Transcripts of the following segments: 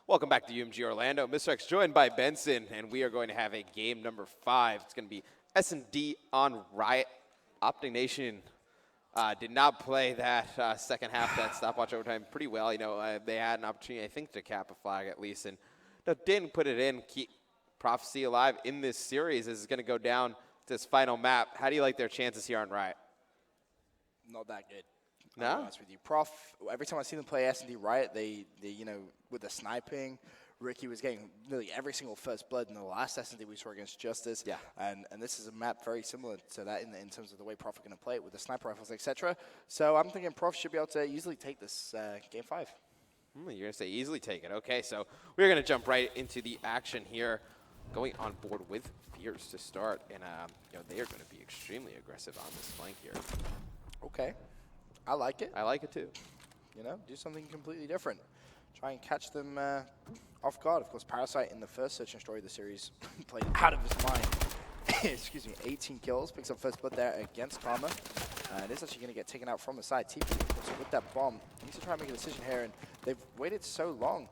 Welcome back to UMG Orlando. Mr. X joined by Benson, and we are going to have a game number 5. It's going to be S&D on Riot. Optic Nation did not play that second half, that stopwatch overtime pretty well. You know, they had an opportunity, I think, to cap a flag at least, and didn't put it in, keep Prophecy alive in this series. This is going to go down to this final map. How do you like their chances here on Riot? Not that good. No? I'll be honest with you. Prof, every time I see them play S&D Riot, they you know, with the sniping, Ricky was getting nearly every single first blood in the last S&D we saw against Justice. Yeah. And this is a map very similar to that in terms of the way Prof are going to play it with the sniper rifles, etc. So I'm thinking Prof should be able to easily take this game 5. You're going to say easily take it. Okay, so we're going to jump right into the action here, going on board with Fierce to start. And you know, they are going to be extremely aggressive on this flank here. Okay. I like it. I like it too. You know, do something completely different. Try and catch them off guard. Of course, Parasite in the first Search and Destroy of the series played out of his mind. Excuse me, 18 kills, picks up first blood there against Karma. It is actually going to get taken out from the side. TP, of course, with that bomb, needs to try and make a decision here, and they've waited so long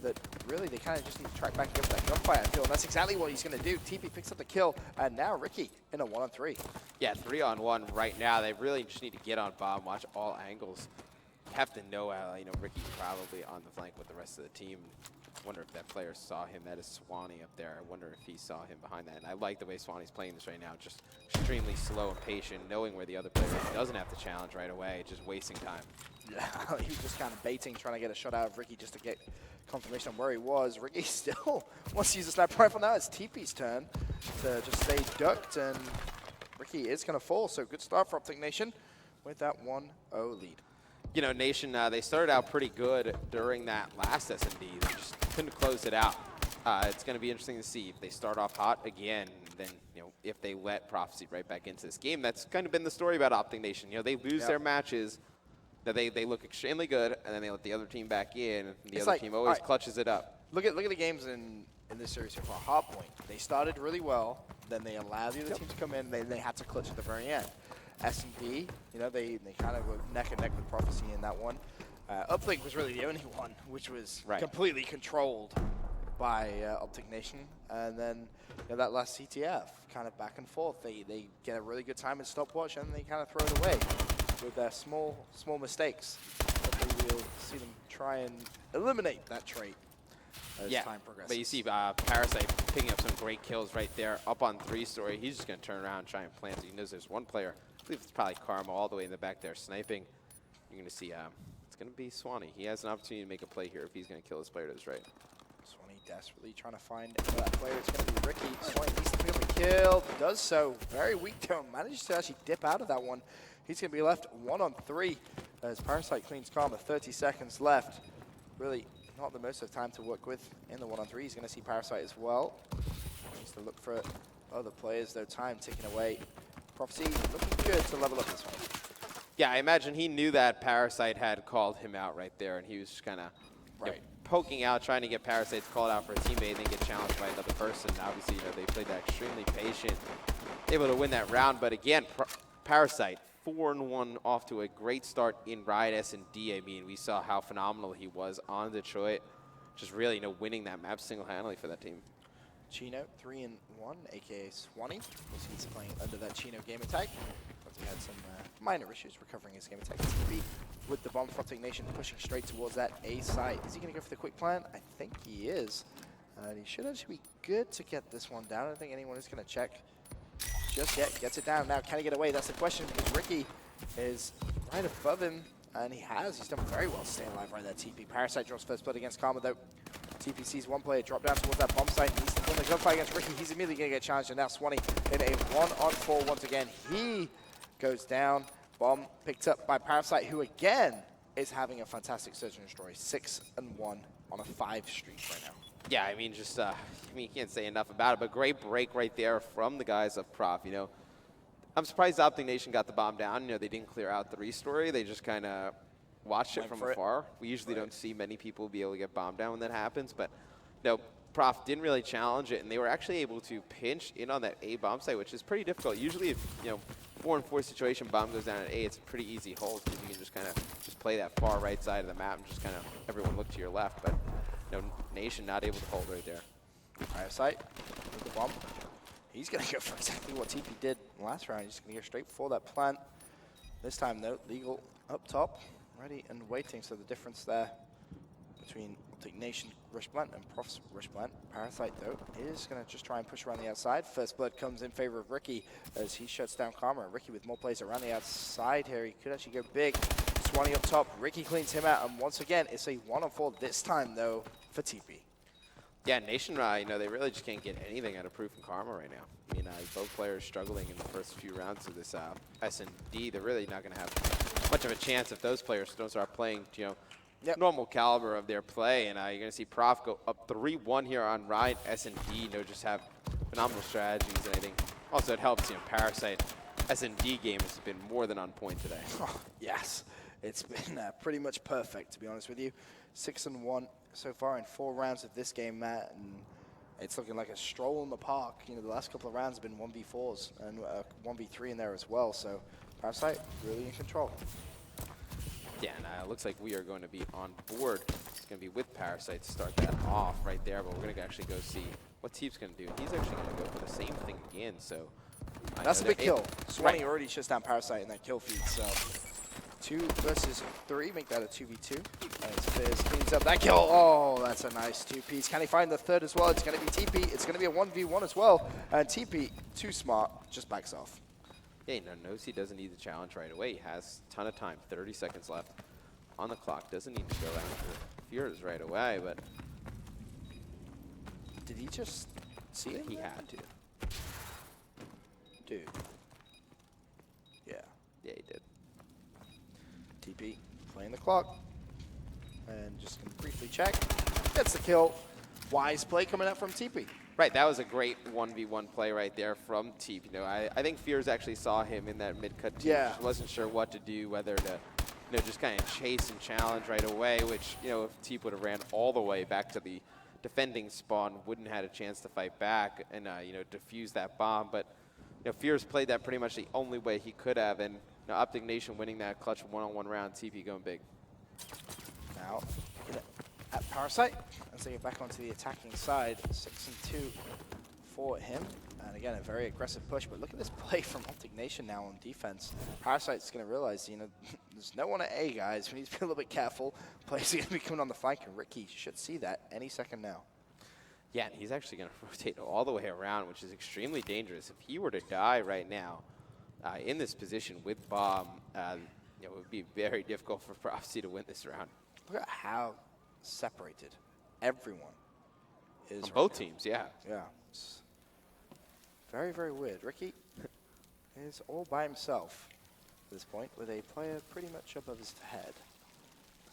that really they kind of just need to track back and get that gunfire, I feel. And that's exactly what he's going to do. TP picks up the kill, and now Ricky in a 1-on-3. Yeah, 3-on-1 right now. They really just need to get on bomb, watch all angles. Have to know, you know, Ricky's probably on the flank with the rest of the team. Wonder if that player saw him. That is Swanee up there. I wonder if he saw him behind that. And I like the way Swanee's playing this right now. Just extremely slow and patient, knowing where the other player is. He doesn't have to challenge right away, just wasting time. Yeah, he was just kind of baiting, trying to get a shot out of Ricky just to get confirmation on where he was. Ricky still wants to use a sniper rifle now. It's TP's turn to just stay ducked, and Ricky is going to fall. So good start for Optic Nation with that 1-0 lead. You know, Nation, they started out pretty good during that last S&D. They just couldn't close it out. It's going to be interesting to see if they start off hot again, then, you know, if they let Prophecy right back into this game. That's kind of been the story about Optic Nation. You know, they lose their matches, that they look extremely good, and then they let the other team back in, and the other team always clutches it up. Look at the games in this series so far. Hardpoint, they started really well, then they allowed the other team to come in, and they had to clutch at the very end. S&D, you know, they kind of were neck and neck with Prophecy in that one. Uplink was really the only one which was completely controlled by Optic Nation. And then you know, that last CTF, kind of back and forth. They get a really good time in stopwatch, and they kind of throw it away with their small mistakes. Hopefully we'll see them try and eliminate that trait as time progresses. But you see Parasite picking up some great kills right there, up on 3-story. He's just going to turn around and try and plant. He knows there's one player. I believe it's probably Karma all the way in the back there sniping. You're going to see it's going to be Swanee. He has an opportunity to make a play here if he's going to kill his player to his right. Swanee desperately trying to find that player. It's going to be Ricky. Swanee needs to pick up a kill. Does so. Very weak though. Manages to actually dip out of that one. He's going to be left 1-on-3 as Parasite cleans Karma. 30 seconds left. Really not the most of time to work with in the 1-on-3. He's going to see Parasite as well. Needs to look for other players, though. Time ticking away. Prophecy looking good to level up this one. Yeah, I imagine he knew that Parasite had called him out right there, and he was just kind of poking out, trying to get Parasite to call it out for a teammate, and then get challenged by another person. Obviously, you know, they played that extremely patient, able to win that round. But again, Parasite, 4-1 off to a great start in Riot S&D. I mean, we saw how phenomenal he was on Detroit. Just really, you know, winning that map single-handedly for that team. Chino 3-1, aka Swanee. He's playing under that Chino game attack. But he had some minor issues recovering his game attack. TP with the bomb for Optic Nation pushing straight towards that A site. Is he going to go for the quick plant? I think he is. He should actually be good to get this one down. I don't think anyone is going to check just yet. Gets it down. Now, can he get away? That's the question, because Ricky is right above him, and he has. He's done very well staying alive right there, TP. Parasite draws first blood against Karma, though. TP sees one player drop down towards that bomb site. He's win the gunfight against Ricky. He's immediately going to get challenged, and now Swanee in a 1-on-4 once again. He goes down. Bomb picked up by Parasite, who again is having a fantastic search and destroy. 6-1 on a 5 streak right now. Yeah, I mean, just you can't say enough about it, but great break right there from the guys of Prof. You know, I'm surprised Optic Nation got the bomb down. You know, they didn't clear out the restory. They just kind of watched it from afar. We usually don't see many people be able to get bombed down when that happens, but no, Prof didn't really challenge it, and they were actually able to pinch in on that A bomb site, which is pretty difficult. Usually, if 4-on-4 situation, bomb goes down at A, it's a pretty easy hold because you can just kind of play that far right side of the map and just kind of everyone look to your left. But no, Nation not able to hold right there. Parasite with the bomb. He's going to go for exactly what TP did last round. He's going to go straight for that plant. This time, though, Legal up top, ready and waiting. So the difference there between Optic Nation Rush Plant and Prof's Rush Plant. Parasite, though, is going to just try and push around the outside. First blood comes in favor of Ricky as he shuts down Karma. Ricky with more players around the outside here. He could actually go big. Swanee up top. Ricky cleans him out. And once again, it's a 1-on-4 this time, though, for TP. Yeah, Nation, they really just can't get anything out of Proof and Karma right now. I mean, both players struggling in the first few rounds of this S&D. They're really not going to have much of a chance if those players don't start playing, normal caliber of their play. And you're going to see Prof go up 3-1 here on Riot. S&D, just have phenomenal strategies. And I think also it helps, Parasite S&D game has been more than on point today. Oh, yes, it's been pretty much perfect, to be honest with you. 6-1 so far in 4 rounds of this game, Matt, and it's looking like a stroll in the park. The last couple of rounds have been 1v4s and 1v3 in there as well, so Parasite really in control. Yeah, and it looks like we are going to be on board. It's going to be with Parasite to start that off right there, but we're going to actually go see what Teep's going to do. He's actually going to go for the same thing again, so... That's a big kill. Swanee already shuts down Parasite in that kill feed, so... 2 versus 3, make that a 2v2. As Fizz cleans up that kill. Oh, that's a nice 2-piece. Can he find the third as well? It's going to be TP. It's going to be a 1v1 as well. And TP, too smart, just backs off. Yeah, knows he doesn't need the challenge right away. He has a ton of time, 30 seconds left on the clock. Doesn't need to go after Fears right away, but... Did he just see it? He had to. Dude. Yeah. Yeah, he did. TP playing the clock. And just gonna briefly check. Gets the kill. Wise play coming out from TP. Right, that was a great 1v1 play right there from Teep. I think Fears actually saw him in that mid-cut team. Yeah. Just wasn't sure what to do, whether to just kind of chase and challenge right away, which, if Teep would have ran all the way back to the defending spawn, wouldn't have had a chance to fight back and, defuse that bomb. But, Fears played that pretty much the only way he could have, and Optic Nation winning that clutch one-on-one round, TP going big. Now, at Parasite, as they get back onto the attacking side, 6-2 for him. And again, a very aggressive push, but look at this play from Optic Nation now on defense. Parasite's going to realize, there's no one at A, guys. We need to be a little bit careful. Players are going to be coming on the flank, and Ricky should see that any second now. Yeah, and he's actually going to rotate all the way around, which is extremely dangerous. If he were to die right now in this position with bomb, it would be very difficult for Prophecy to win this round. Look at how separated everyone is. On both teams, yeah. Yeah. It's very, very weird. Ricky is all by himself at this point with a player pretty much above his head.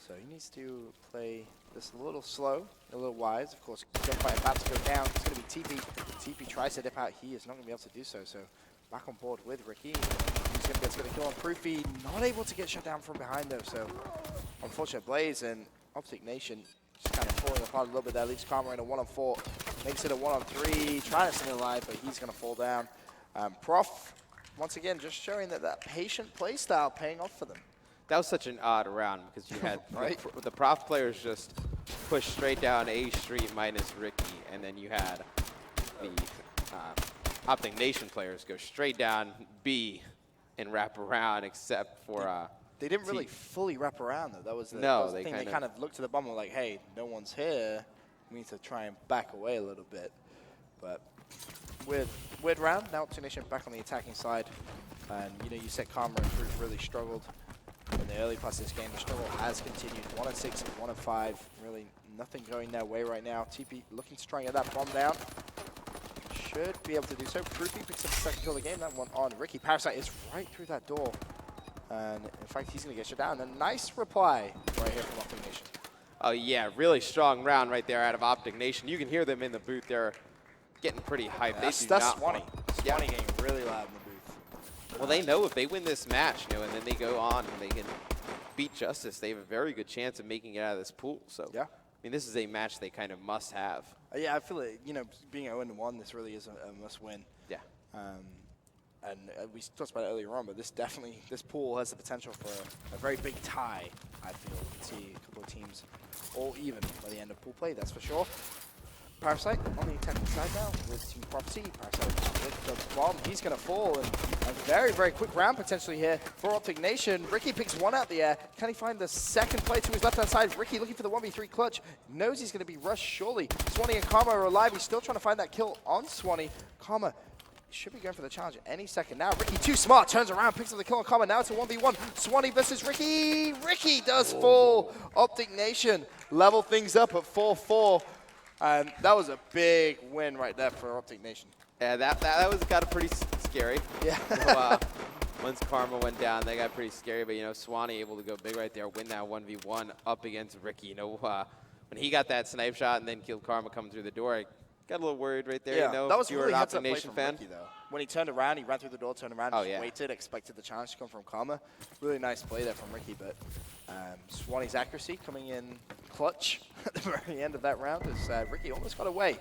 So he needs to play this a little slow, a little wise. Of course, gunfight about to go down. It's going to be TP. TP tries to dip out. He is not going to be able to do so. So back on board with Ricky. He's going to get a kill on Proofy. Not able to get shut down from behind though. So unfortunate Blaze and Optic Nation just kind of falling apart a little bit there. Leaves Karma in a 1-on-4. Makes it a 1-on-3. Trying to stay alive, but he's going to fall down. Prof, once again, just showing that patient play style paying off for them. That was such an odd round because you had right? the Prof players just push straight down A Street minus Ricky, and then you had the Optic Nation players go straight down B and wrap around, except for they didn't really fully wrap around though. That was the, no, thing. They kind of looked to the bomb and were like, hey, no one's here. We need to try and back away a little bit. But weird round. Now Optic Nation back on the attacking side. And you said Karma and Fruit really struggled in the early parts of this game. The struggle has continued. 1-6 and 1-5. Really nothing going their way right now. TP looking to try and get that bomb down. Should be able to do so. Fruity picks up the second kill of the game. That one on Ricky. Parasite is right through that door. And in fact, he's going to get shut down. A nice reply right here from Optic Nation. Oh, yeah, really strong round right there out of Optic Nation. You can hear them in the booth. They're getting pretty hyped. Yeah, that's Swanee. Swanee getting really loud in the booth. Well, they know if they win this match, and then they go on and they can beat Justice, they have a very good chance of making it out of this pool. So, yeah. I mean, this is a match they kind of must have. Yeah, I feel like, being 0-1, this really is a must win. Yeah. And we talked about it earlier on, but this pool has the potential for a very big tie, I feel. You can see a couple of teams all even by the end of pool play, that's for sure. Parasite on the attacking side now with Team Prophecy. Parasite with the bomb. He's going to fall. And a very, very quick round potentially here for Optic Nation. Ricky picks one out the air. Can he find the second play to his left-hand side? Ricky looking for the 1v3 clutch. Knows he's going to be rushed surely. Swanee and Karma are alive. He's still trying to find that kill on Swanee. Karma should be going for the challenge any second now. Ricky too smart. Turns around, picks up the kill on Karma. Now it's a 1v1. Swanee versus Ricky. Ricky does fall. Optic Nation level things up at 4-4. And that was a big win right there for Optic Nation. Yeah, that was kind of pretty scary. Yeah. So, once Karma went down, that got pretty scary. But, Swanee able to go big right there, win that 1v1 up against Ricky. When he got that snipe shot and then killed Karma coming through the door, I got a little worried right there. Yeah, that was you were really an heads Optic up play Nation from fan. Ricky, though. When he turned around, he ran through the door, turned around, just waited, expected the challenge to come from Karma. Really nice play there from Ricky, but Swanee's accuracy coming in clutch at the very end of that round as Ricky almost got away.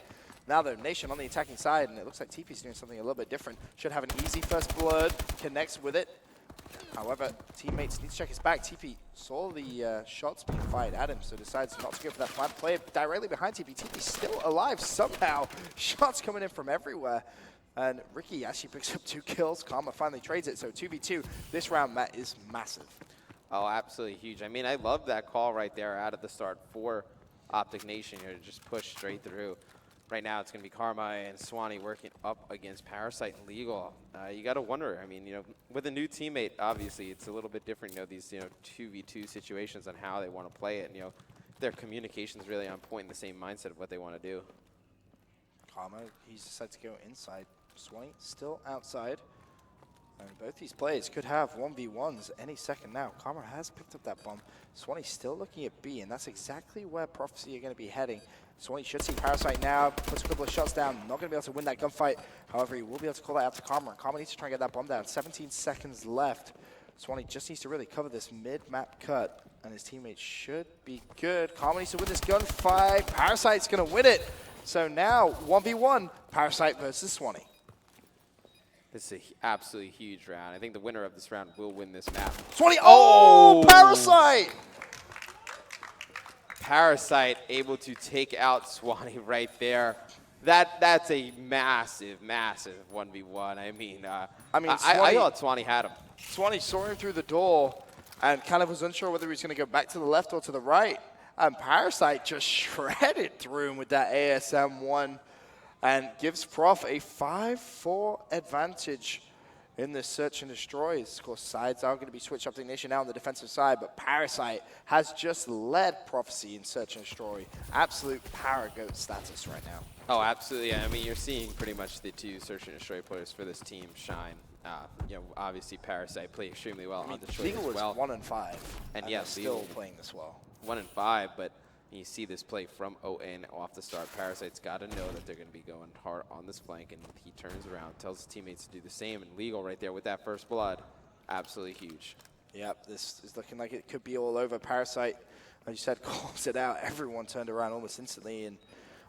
Now the Nation on the attacking side, and it looks like TP's doing something a little bit different. Should have an easy first blood, connects with it. However, teammates need to check his back. TP saw the shots being fired at him, so decides not to go for that plant play directly behind TP. TP's still alive somehow. Shots coming in from everywhere. And Ricky actually picks up 2 kills. Karma finally trades it, so 2v2. This round, Matt, is massive. Oh, absolutely huge. I mean, I love that call right there out of the start for Optic Nation here to just push straight through. Right now, it's going to be Karma and Swanee working up against Parasite and Legal. You got to wonder, I mean, with a new teammate, obviously, it's a little bit different, these, 2v2 situations on how they want to play it. And, their communication's really on point in the same mindset of what they want to do. Karma, he's decided to go inside. Swanee still outside. And both these players could have 1v1s any second now. Karma has picked up that bomb. Swanee still looking at B, and that's exactly where Prophecy are going to be heading. Swanee should see Parasite now, puts a couple of shots down, not going to be able to win that gunfight. However, he will be able to call that out to Karma, and Karma needs to try and get that bomb down. 17 seconds left. Swanee just needs to really cover this mid-map cut, and his teammates should be good. Karma needs to win this gunfight. Parasite's going to win it. So now, 1v1, Parasite versus Swanee. This is an absolutely huge round. I think the winner of this round will win this map. Swanee, oh, Parasite! Parasite able to take out Swanee right there. That's a massive, massive 1v1. I mean, I thought Swanee had him. Swanee saw him through the door and kind of was unsure whether he was going to go back to the left or to the right. And Parasite just shredded through him with that ASM-1 and gives Prof a 5-4 advantage in this search and destroy. Of course, sides are going to be switched up to Nation now on the defensive side, but Parasite has just led Prophecy in search and destroy. Absolute power goat status right now. Oh, absolutely. I mean, you're seeing pretty much the 2 search and destroy players for this team shine. Obviously Parasite played extremely well on the choice as well. Legal was 1-5, and yes, still playing this well. 1-5, but you see this play from ON off the start. Parasite's got to know that they're going to be going hard on this flank, and he turns around, tells his teammates to do the same, and Legal right there with that first blood, absolutely huge. Yep, this is looking like it could be all over. Parasite, as you said, calls it out. Everyone turned around almost instantly, and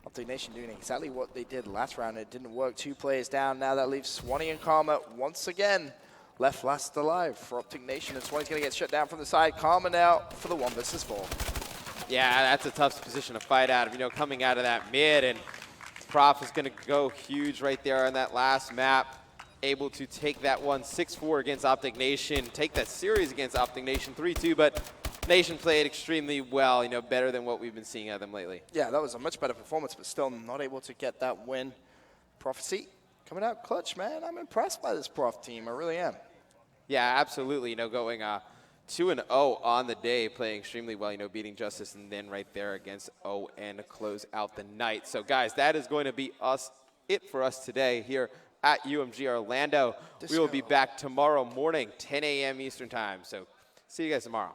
Optic Nation doing exactly what they did last round. It didn't work. 2 players down. Now that leaves Swanee and Karma once again left last alive for Optic Nation, and Swanee's going to get shut down from the side. Karma now for the 1 versus 4. Yeah, that's a tough position to fight out of, coming out of that mid, and Prof is going to go huge right there on that last map. Able to take that one 6-4 against Optic Nation, take that series against Optic Nation 3-2, but Nation played extremely well, you know, better than what we've been seeing out of them lately. Yeah, that was a much better performance, but still not able to get that win. Prophecy coming out clutch, man. I'm impressed by this Prof team. I really am. Yeah, absolutely. You know, going 2-0 on the day, playing extremely well, you know, beating Justice, and then right there against ON to close out the night. So, guys, that is going to be it for us today here at UMG Orlando. We will be back tomorrow morning, 10 a.m. Eastern Time. So, see you guys tomorrow.